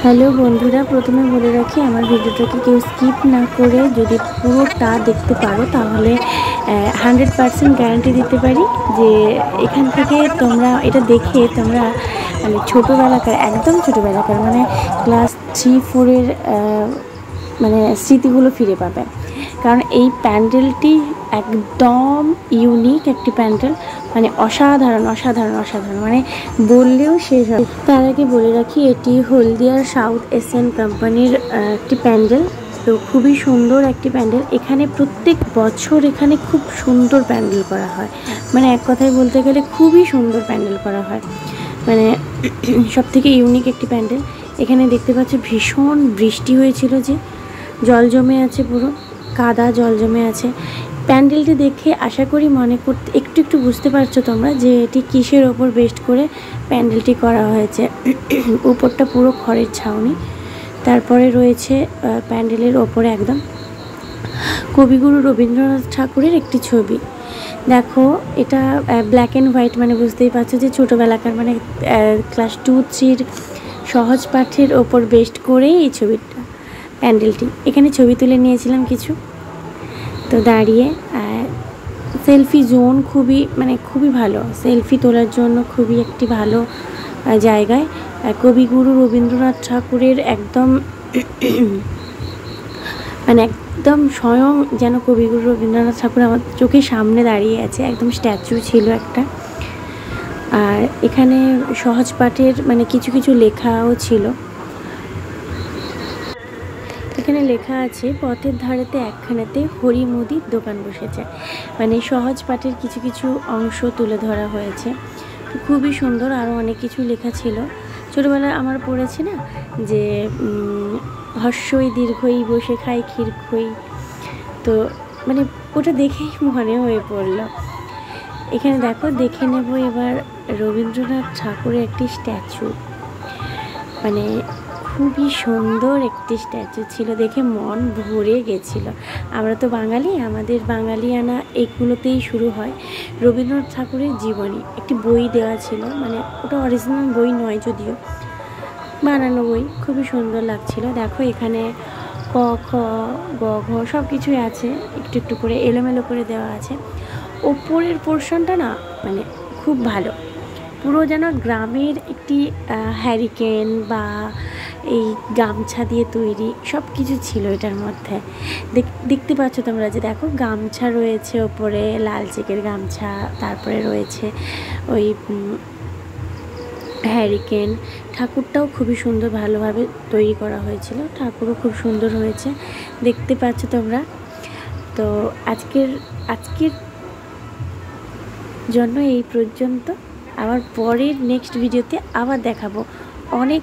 Hello বন্ধুরা, প্রথমে বলে রাখি আমার ভিডিওটাকে কেউ স্কিপ না করে যদি পুরোটা দেখতে পারো তাহলে 100% গ্যারান্টি দিতে পারি যে এখান থেকে তোমরা এটা দেখে তোমরা মানে ছোটোবেলাকার একদম ছোটোবেলাকার মানে ক্লাস 3-4-এর মানে স্মৃতিগুলো ফিরে পাবে। কারণ এই প্যান্ডেলটি একদম ইউনিক একটি প্যান্ডেল, মানে অসাধারণ অসাধারণ অসাধারণ, মানে বললেও শেষ হয়। তার আগে বলে রাখি এটি হলদিয়ার সাউথ এশিয়ান কোম্পানির একটি প্যান্ডেল। তো খুবই সুন্দর একটি প্যান্ডেল। এখানে প্রত্যেক বছর এখানে খুব সুন্দর প্যান্ডেল করা হয়, মানে এক কথায় বলতে গেলে খুবই সুন্দর প্যান্ডেল করা হয়, মানে সব থেকে ইউনিক একটি প্যান্ডেল। এখানে দেখতে পাচ্ছ ভীষণ বৃষ্টি হয়েছিল, যে জল জমে আছে, পুরো কাদা জল জমে আছে। প্যান্ডেলটি দেখে আশা করি মনে করতে একটু একটু বুঝতে পারছো তোমরা যে এটি কিসের ওপর বেস্ট করে প্যান্ডেলটি করা হয়েছে। উপরটা পুরো খড়ের ছাউনি, তারপরে রয়েছে প্যান্ডেলের ওপরে একদম কবিগুরু রবীন্দ্রনাথ ঠাকুরের একটি ছবি। দেখো এটা ব্ল্যাক অ্যান্ড হোয়াইট, মানে বুঝতেই পারছো যে ছোটোবেলাকার মানে ক্লাস 2-3-র সহজ পাঠের ওপর বেস্ট করে এই ছবিটা প্যান্ডেলটি। এখানে ছবি তুলে নিয়েছিলাম কিছু, তো দাঁড়িয়ে সেলফি জোন খুবই ভালো, সেলফি তোলার জন্য খুবই একটি ভালো জায়গায়। কবিগুরু রবীন্দ্রনাথ ঠাকুরের একদম মানে একদম স্বয়ং যেন কবিগুরু রবীন্দ্রনাথ ঠাকুর আমার চোখের সামনে দাঁড়িয়ে আছে, একদম স্ট্যাচু ছিল একটা। আর এখানে সহজ পাঠের মানে কিছু কিছু লেখাও ছিল। এখানে লেখা আছে পথের ধারেতে একখানেতে হরি মুদির দোকান বসেছে, মানে সহজ পাঠের কিছু কিছু অংশ তুলে ধরা হয়েছে। খুবই সুন্দর, আরও অনেক কিছু লেখা ছিল। ছোটোবেলায় আমার পড়েছি না যে হর্ষই দীর্ঘই বসে খাই ক্ষীর খই, তো মানে ওটা দেখেই মনে হয়ে পড়লো। এখানে দেখো, দেখে নেব এবার রবীন্দ্রনাথ ঠাকুরের একটি স্ট্যাচু, মানে খুবই সুন্দর একটি স্ট্যাচু ছিল, দেখে মন ভরে গেছিল। আমরা তো বাঙালি, আমাদের বাঙালিয়ানা এগুলোতেই শুরু হয়। রবীন্দ্রনাথ ঠাকুরের জীবনী একটি বই দেওয়া ছিল, মানে ওটা অরিজিনাল বই নয় যদিও, বানানো বই, খুবই সুন্দর লাগছিল। দেখো এখানে ক খ গ ঘ সব কিছুই আছে, একটু একটু করে এলোমেলো করে দেওয়া আছে। ওপরের পোর্শনটা না মানে খুব ভালো, পুরো যেন গ্রামের একটি হ্যারিকেন বা এই গামছা দিয়ে তৈরি সব কিছু ছিল এটার মধ্যে। দেখতে পাচ্ছ তোমরা যে দেখো গামছা রয়েছে ওপরে, লাল চেকের গামছা, তারপরে রয়েছে ওই হ্যারিকেন। ঠাকুরটাও খুবই সুন্দর, ভালোভাবে তৈরি করা হয়েছিল, ঠাকুরও খুব সুন্দর হয়েছে, দেখতে পাচ্ছ তোমরা। তো আজকের জন্য এই পর্যন্ত। আবার পরের নেক্সট ভিডিওতে আবার দেখাবো অনেক